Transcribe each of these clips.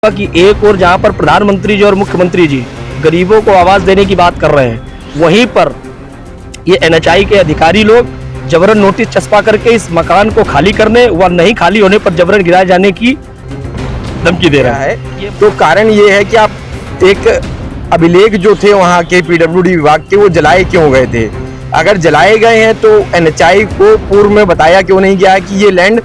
कि एक और जहां पर प्रधानमंत्री जी और मुख्यमंत्री जी गरीबों को आवाज देने की बात कर रहे हैं, वहीं पर ये एनएचआई के अधिकारी लोग जबरन नोटिस चस्पा करके इस मकान को खाली करने व नहीं खाली होने पर जबरन गिराए जाने की धमकी दे रहा है। तो कारण ये है कि आप एक अभिलेख जो थे वहाँ के पीडब्ल्यूडी विभाग के, वो जलाए क्यों गए थे? अगर जलाए गए हैं तो एनएचआई को पूर्व में बताया क्यों नहीं गया कि ये लैंड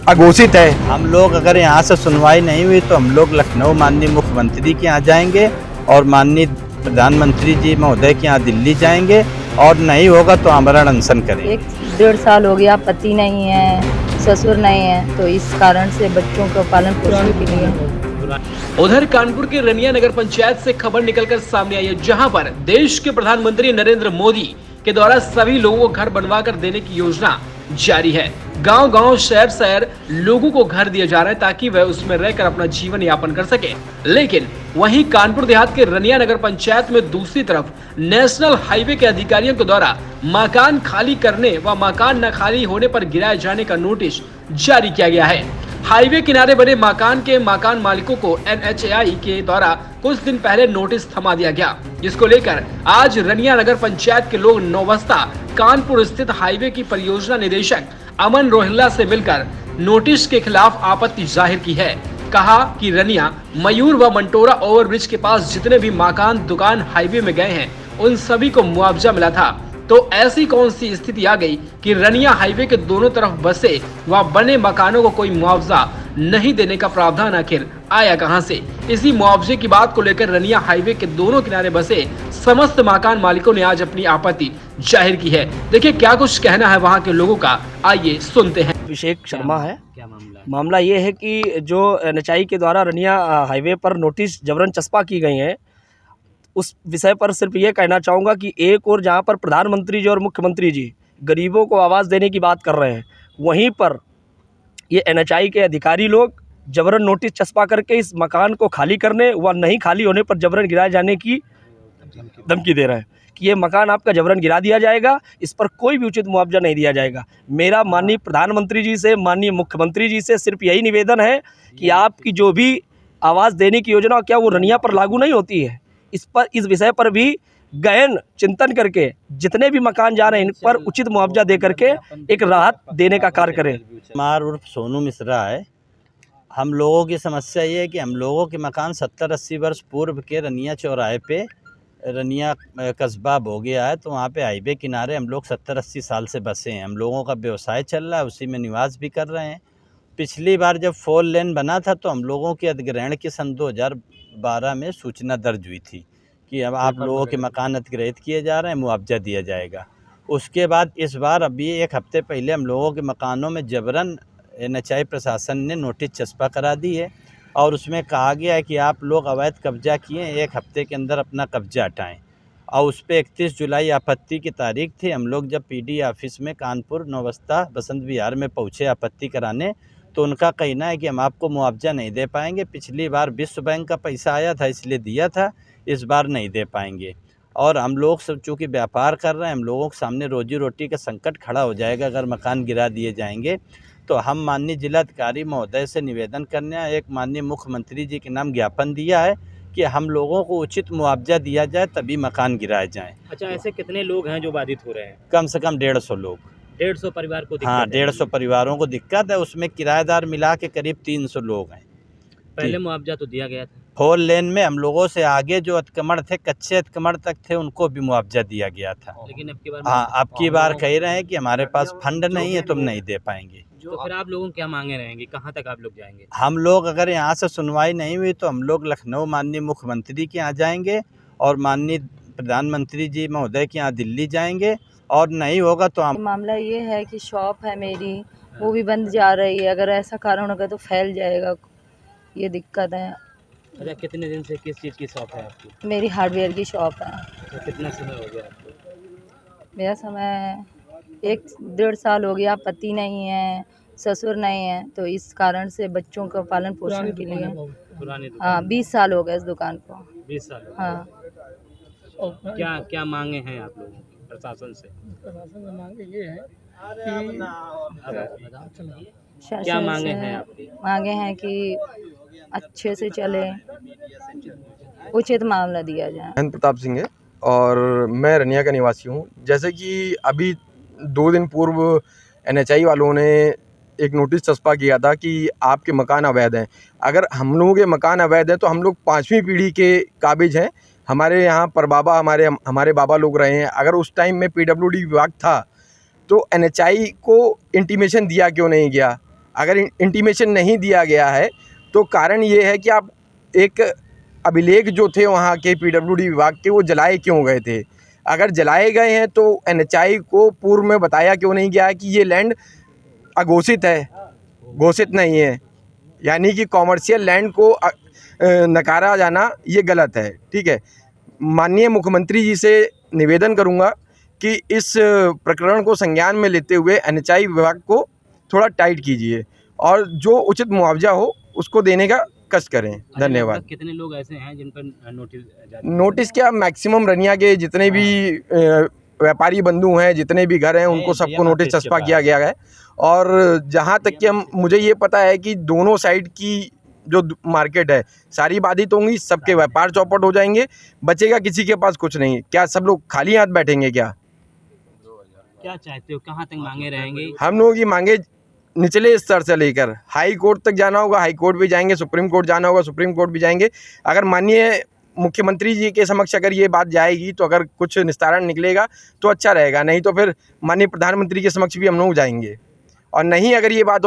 अघोषित है? हम लोग अगर यहाँ से सुनवाई नहीं हुई तो हम लोग लखनऊ माननीय मुख्यमंत्री के यहाँ जाएंगे और माननीय प्रधानमंत्री जी महोदय के यहाँ दिल्ली जाएंगे और नहीं होगा तो आमरण अनशन करेंगे। 1-1.5 साल हो गया, पति नहीं है, ससुर नहीं है, तो इस कारण से बच्चों को पालन पोषण के लिए। उधर कानपुर के रनिया नगर पंचायत से खबर निकलकर सामने आई है, जहां पर देश के प्रधानमंत्री नरेंद्र मोदी के द्वारा सभी लोगों को घर बनवा कर देने की योजना जारी है। गांव-गांव, शहर-शहर लोगों को घर दिए जा रहे हैं ताकि वह उसमें रहकर अपना जीवन यापन कर सके। लेकिन वहीं कानपुर देहात के रनिया नगर पंचायत में दूसरी तरफ नेशनल हाईवे के अधिकारियों के द्वारा मकान खाली करने व मकान न खाली होने पर गिराए जाने का नोटिस जारी किया गया है। हाईवे किनारे बने मकान के मकान मालिकों को एनएचआई के द्वारा कुछ दिन पहले नोटिस थमा दिया गया, जिसको लेकर आज रनिया नगर पंचायत के लोग नौबस्ता कानपुर स्थित हाईवे की परियोजना निदेशक अमन रोहिल्ला से मिलकर नोटिस के खिलाफ आपत्ति जाहिर की है। कहा कि रनिया, मयूर व मंटोरा ओवरब्रिज के पास जितने भी मकान दुकान हाईवे में गए हैं, उन सभी को मुआवजा मिला था। तो ऐसी कौन सी स्थिति आ गई कि रनिया हाईवे के दोनों तरफ बसे व बने मकानों को कोई मुआवजा नहीं देने का प्रावधान आखिर आया कहां से? इसी मुआवजे की बात को लेकर रनिया हाईवे के दोनों किनारे बसे समस्त मकान मालिकों ने आज अपनी आपत्ति जाहिर की है। देखिए क्या कुछ कहना है वहां के लोगों का, आइए सुनते हैं। अभिषेक शर्मा है। क्या मामला ये है कि जो एनएचआई के द्वारा रनिया हाईवे पर नोटिस जबरन चस्पा की गई है, उस विषय पर सिर्फ ये कहना चाहूँगा कि एक और जहाँ पर प्रधानमंत्री जी और मुख्यमंत्री जी गरीबों को आवाज़ देने की बात कर रहे हैं, वहीं पर ये एनएचआई के अधिकारी लोग जबरन नोटिस चस्पा करके इस मकान को खाली करने व नहीं खाली होने पर जबरन गिराए जाने की धमकी दे रहे हैं कि ये मकान आपका जबरन गिरा दिया जाएगा, इस पर कोई भी उचित मुआवजा नहीं दिया जाएगा। मेरा माननीय प्रधानमंत्री जी से, माननीय मुख्यमंत्री जी से सिर्फ यही निवेदन है कि आपकी जो भी आवाज़ देने की योजना क्या वो रनिया पर लागू नहीं होती है? इस विषय पर भी गहन चिंतन करके जितने भी मकान जा रहे हैं इन पर उचित मुआवजा दे करके एक राहत देने का कार्य करें। कुमार उर्फ सोनू मिश्रा है। हम लोगों की समस्या ये है कि हम लोगों के मकान 70-80 वर्ष पूर्व के रनिया चौराहे पे, रनिया कस्बा हो गया है, तो वहाँ पे हाईवे किनारे हम लोग 70-80 साल से बसे हैं। हम लोगों का व्यवसाय चल रहा है, उसी में निवास भी कर रहे हैं। पिछली बार जब 4 लेन बना था तो हम लोगों के अधिग्रहण की सन 2012 में सूचना दर्ज हुई थी कि अब आप लोगों के मकान अधिग्रहित किए जा रहे हैं, मुआवजा दिया जाएगा। उसके बाद इस बार अभी 1 हफ्ते पहले हम लोगों के मकानों में जबरन एनएचआई प्रशासन ने नोटिस चस्पा करा दी है और उसमें कहा गया है कि आप लोग अवैध कब्जा किए, 1 हफ्ते के अंदर अपना कब्जा हटाएँ। और उस पर 31 जुलाई आपत्ति की तारीख थी। हम लोग जब पीडी ऑफिस में कानपुर नौबस्ता बसंत विहार में पहुँचे आपत्ति कराने, तो उनका कहना है कि हम आपको मुआवजा नहीं दे पाएंगे। पिछली बार विश्व बैंक का पैसा आया था इसलिए दिया था, इस बार नहीं दे पाएंगे। और हम लोग सब चूँकि व्यापार कर रहे हैं, हम लोगों के सामने रोजी रोटी का संकट खड़ा हो जाएगा अगर मकान गिरा दिए जाएंगे। तो हम माननीय जिलाधिकारी महोदय से निवेदन करने आए, एक माननीय मुख्यमंत्री जी के नाम ज्ञापन दिया है कि हम लोगों को उचित मुआवजा दिया जाए तभी मकान गिराए जाएँ। अच्छा, ऐसे कितने लोग हैं जो बाधित हो रहे हैं? कम से कम 150 लोग। 150 परिवार को दिक्कत हाँ, है? 150 परिवारों को दिक्कत है। उसमें किराएदार मिला के करीब 300 लोग हैं। पहले मुआवजा तो दिया गया था। 4 लेन में हम लोगों से आगे जो अतिक्रमण थे, कच्चे अतिक्रमण तक थे, उनको भी मुआवजा दिया गया था। लेकिन अब की बार हाँ, अब की बार कह रहे हैं कि हमारे पास फंड नहीं है, तुम नहीं दे पाएंगे। तो फिर आप लोगों की क्या मांगे रहेंगी? कहाँ तक आप लोग जाएंगे? हम लोग अगर यहाँ से सुनवाई नहीं हुई तो हम लोग लखनऊ माननीय मुख्यमंत्री के यहाँ जाएंगे और माननीय प्रधानमंत्री जी महोदय के यहाँ दिल्ली जाएंगे और नहीं होगा तो हम। मामला ये है कि शॉप है मेरी, वो भी बंद जा रही है। अगर ऐसा कारण होगा तो फैल जाएगा, ये दिक्कत है। अच्छा, कितने दिन से किस चीज़ की शॉप है आपकी? मेरी हार्डवेयर की शॉप है। अच्छा, कितना समय हो गया आपको? मेरा समय 1-1.5 साल हो गया, पति नहीं है, ससुर नहीं है, तो इस कारण से बच्चों का पालन पोषण के लिए। पुरानी हाँ, 20 साल हो गए इस दुकान को। 20 साल हो गए। हाँ, क्या क्या मांगे हैं आप लोगों की प्रशासन से? प्रशासन से मांगे ये है कि क्या मांगे हैं आपकी? मांगे हैं कि अच्छे से चले, उचित मामला दिया जाए। महेंद्र प्रताप सिंह है और मैं रनिया का निवासी हूँ। जैसे कि अभी 2 दिन पूर्व NHI वालों ने एक नोटिस चस्पा किया था कि आपके मकान अवैध हैं। अगर हम लोगों के मकान अवैध हैं तो हम लोग 5वीं पीढ़ी के काबिज हैं। हमारे यहाँ परबाबा हमारे बाबा लोग रहे हैं। अगर उस टाइम में PWD विभाग था तो NHI को इंटीमेशन दिया क्यों नहीं गया? अगर इंटीमेशन नहीं दिया गया है तो कारण ये है कि आप एक अभिलेख जो थे वहाँ के PWD विभाग के, वो जलाए क्यों गए थे? अगर जलाए गए हैं तो NHI को पूर्व में बताया क्यों नहीं गया है कि ये लैंड अघोषित है, घोषित नहीं है, यानी कि कॉमर्शियल लैंड को नकारा जाना ये गलत है। ठीक है, माननीय मुख्यमंत्री जी से निवेदन करूंगा कि इस प्रकरण को संज्ञान में लेते हुए NHI विभाग को थोड़ा टाइट कीजिए और जो उचित मुआवजा हो उसको देने का कष्ट करें। धन्यवाद। कितने लोग ऐसे हैं जिन पर नोटिस नोटिस क्या, मैक्सिमम रनिया के जितने भी व्यापारी बंधु हैं, जितने भी घर हैं, उनको सबको नोटिस चस्पा किया गया है। और जहां तक कि मुझे ये पता है कि दोनों साइड की जो मार्केट है सारी बाधित होंगी, सबके व्यापार चौपट हो जाएंगे, बचेगा किसी के पास कुछ नहीं। क्या सब लोग खाली हाथ बैठेंगे क्या? क्या चाहते हो, कहाँ तक मांगे रहेंगे? हम लोगों की मांगे निचले स्तर से लेकर हाई कोर्ट तक जाना होगा, हाई कोर्ट भी जाएंगे, सुप्रीम कोर्ट जाना होगा, सुप्रीम कोर्ट भी जाएंगे। अगर माननीय मुख्यमंत्री जी के समक्ष अगर ये बात जाएगी तो अगर कुछ निस्तारण निकलेगा तो अच्छा रहेगा, नहीं तो फिर माननीय प्रधानमंत्री के समक्ष भी हम लोग जाएंगे। और नहीं अगर ये बात होगी